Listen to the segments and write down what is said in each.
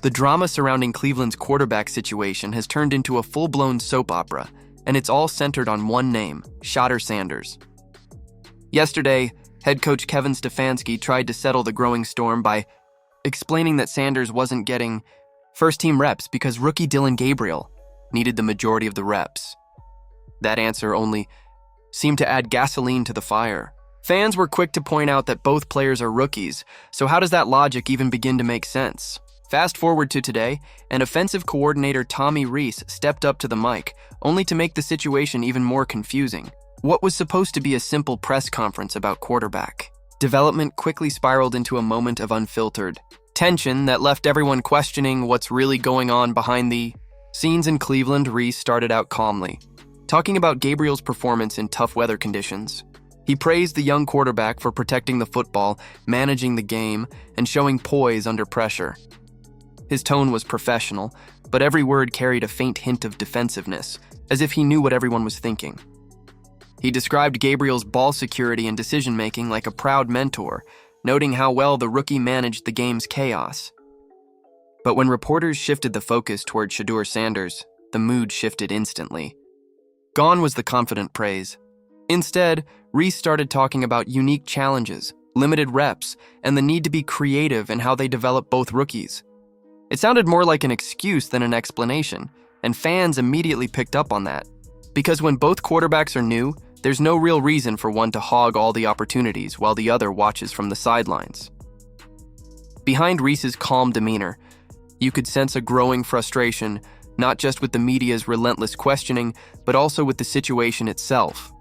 The drama surrounding Cleveland's quarterback situation has turned into a full-blown soap opera, and it's all centered on one name, Shadur Sanders. Yesterday, head coach Kevin Stefanski tried to settle the growing storm by explaining that Sanders wasn't getting first-team reps because rookie Dylan Gabriel needed the majority of the reps. That answer only seemed to add gasoline to the fire. Fans were quick to point out that both players are rookies, so how does that logic even begin to make sense? Fast forward to today, and offensive coordinator Tommy Rees stepped up to the mic, only to make the situation even more confusing. What was supposed to be a simple press conference about quarterback development quickly spiraled into a moment of unfiltered tension that left everyone questioning what's really going on behind the scenes in Cleveland. Rees started out calmly, talking about Gabriel's performance in tough weather conditions. He praised the young quarterback for protecting the football, managing the game, and showing poise under pressure. His tone was professional, but every word carried a faint hint of defensiveness, as if he knew what everyone was thinking. He described Gabriel's ball security and decision-making like a proud mentor, noting how well the rookie managed the game's chaos. But when reporters shifted the focus toward Shadur Sanders, the mood shifted instantly. Gone was the confident praise. Instead, Rees started talking about unique challenges, limited reps, and the need to be creative in how they develop both rookies. It sounded more like an excuse than an explanation, and fans immediately picked up on that. Because when both quarterbacks are new, there's no real reason for one to hog all the opportunities while the other watches from the sidelines. Behind Rees's calm demeanor, you could sense a growing frustration, not just with the media's relentless questioning, but also with the situation itself.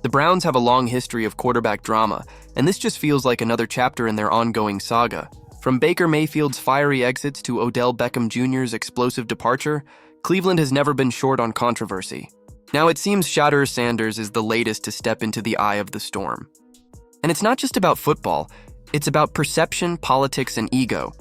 The Browns have a long history of quarterback drama, and this just feels like another chapter in their ongoing saga. From Baker Mayfield's fiery exits to Odell Beckham Jr.'s explosive departure, Cleveland has never been short on controversy. Now it seems Shadur Sanders is the latest to step into the eye of the storm. And it's not just about football, it's about perception, politics, and ego.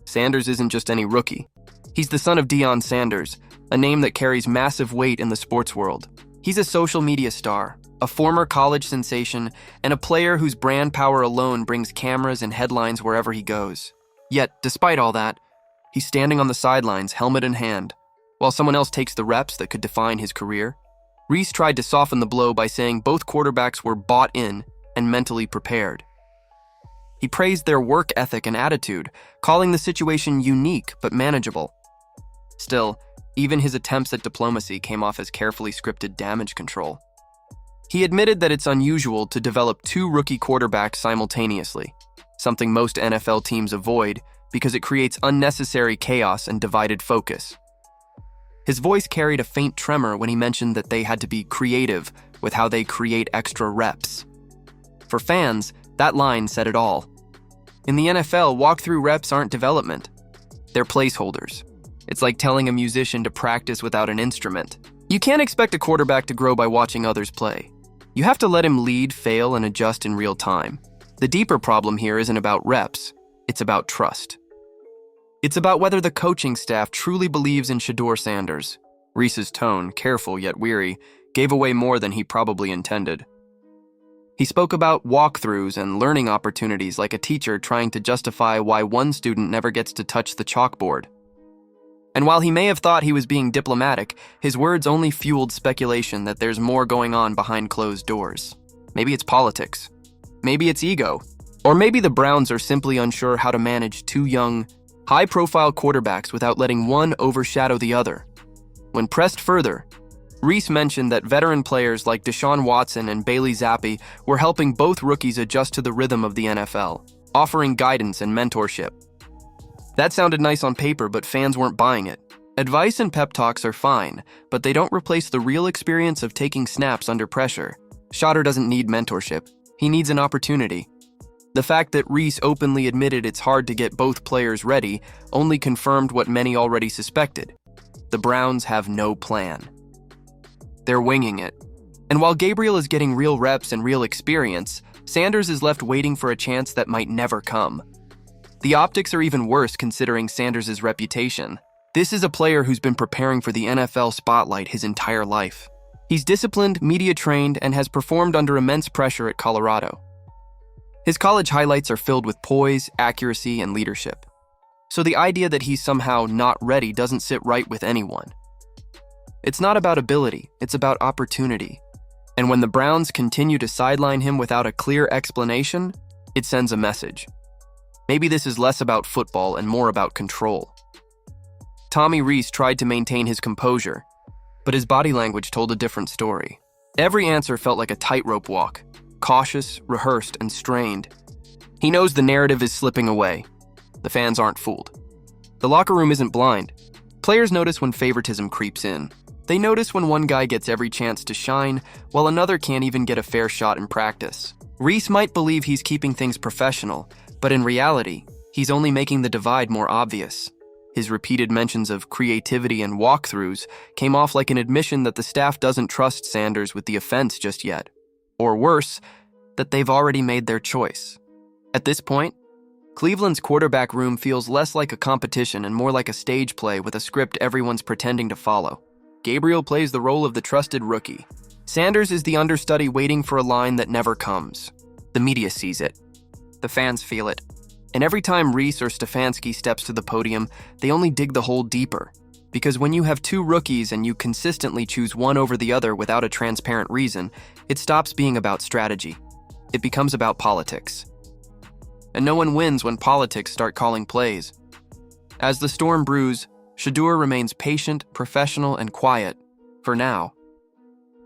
Sanders isn't just any rookie. He's the son of Deion Sanders, a name that carries massive weight in the sports world. He's a social media star, a former college sensation, and a player whose brand power alone brings cameras and headlines wherever he goes. Yet, despite all that, he's standing on the sidelines, helmet in hand, while someone else takes the reps that could define his career. Rees tried to soften the blow by saying both quarterbacks were bought in and mentally prepared. He praised their work ethic and attitude, calling the situation unique but manageable. Still, even his attempts at diplomacy came off as carefully scripted damage control. He admitted that it's unusual to develop two rookie quarterbacks simultaneously, something most NFL teams avoid because it creates unnecessary chaos and divided focus. His voice carried a faint tremor when he mentioned that they had to be creative with how they create extra reps. For fans, that line said it all. In the NFL, walkthrough reps aren't development. They're placeholders. It's like telling a musician to practice without an instrument. You can't expect a quarterback to grow by watching others play. You have to let him lead, fail, and adjust in real time. The deeper problem here isn't about reps, it's about trust. It's about whether the coaching staff truly believes in Shadur Sanders. Rees's tone, careful yet weary, gave away more than he probably intended. He spoke about walkthroughs and learning opportunities like a teacher trying to justify why one student never gets to touch the chalkboard. And while he may have thought he was being diplomatic, his words only fueled speculation that there's more going on behind closed doors. Maybe it's politics. Maybe it's ego. Or maybe the Browns are simply unsure how to manage two young, high-profile quarterbacks without letting one overshadow the other. When pressed further, Rees mentioned that veteran players like Deshaun Watson and Bailey Zappi were helping both rookies adjust to the rhythm of the NFL, offering guidance and mentorship. That sounded nice on paper, but fans weren't buying it. Advice and pep talks are fine, but they don't replace the real experience of taking snaps under pressure. Shadur doesn't need mentorship. He needs an opportunity. The fact that Rees openly admitted it's hard to get both players ready only confirmed what many already suspected. The Browns have no plan. They're winging it. And while Gabriel is getting real reps and real experience, Sanders is left waiting for a chance that might never come. The optics are even worse considering Sanders' reputation. This is a player who's been preparing for the NFL spotlight his entire life. He's disciplined, media-trained, and has performed under immense pressure at Colorado. His college highlights are filled with poise, accuracy, and leadership. So the idea that he's somehow not ready doesn't sit right with anyone. It's not about ability, it's about opportunity. And when the Browns continue to sideline him without a clear explanation, it sends a message. Maybe this is less about football and more about control. Tommy Rees tried to maintain his composure, but his body language told a different story. Every answer felt like a tightrope walk, cautious, rehearsed, and strained. He knows the narrative is slipping away. The fans aren't fooled. The locker room isn't blind. Players notice when favoritism creeps in. They notice when one guy gets every chance to shine, while another can't even get a fair shot in practice. Rees might believe he's keeping things professional, but in reality, he's only making the divide more obvious. His repeated mentions of creativity and walkthroughs came off like an admission that the staff doesn't trust Sanders with the offense just yet. Or worse, that they've already made their choice. At this point, Cleveland's quarterback room feels less like a competition and more like a stage play with a script everyone's pretending to follow. Gabriel plays the role of the trusted rookie. Sanders is the understudy waiting for a line that never comes. The media sees it. The fans feel it. And every time Rees or Stefanski steps to the podium, they only dig the hole deeper. Because when you have two rookies and you consistently choose one over the other without a transparent reason, it stops being about strategy. It becomes about politics. And no one wins when politics start calling plays. As the storm brews, Shedeur remains patient, professional, and quiet, for now.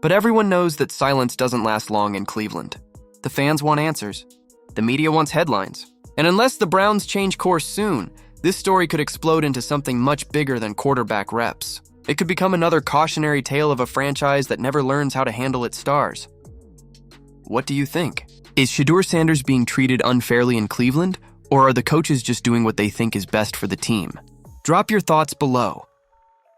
But everyone knows that silence doesn't last long in Cleveland. The fans want answers. The media wants headlines. And unless the Browns change course soon, this story could explode into something much bigger than quarterback reps. It could become another cautionary tale of a franchise that never learns how to handle its stars. What do you think? Is Shadur Sanders being treated unfairly in Cleveland, or are the coaches just doing what they think is best for the team? Drop your thoughts below.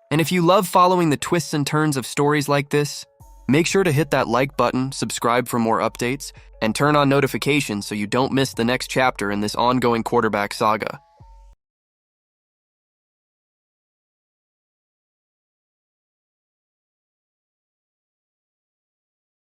And if you love following the twists and turns of stories like this, make sure to hit that like button, subscribe for more updates, and turn on notifications so you don't miss the next chapter in this ongoing quarterback saga.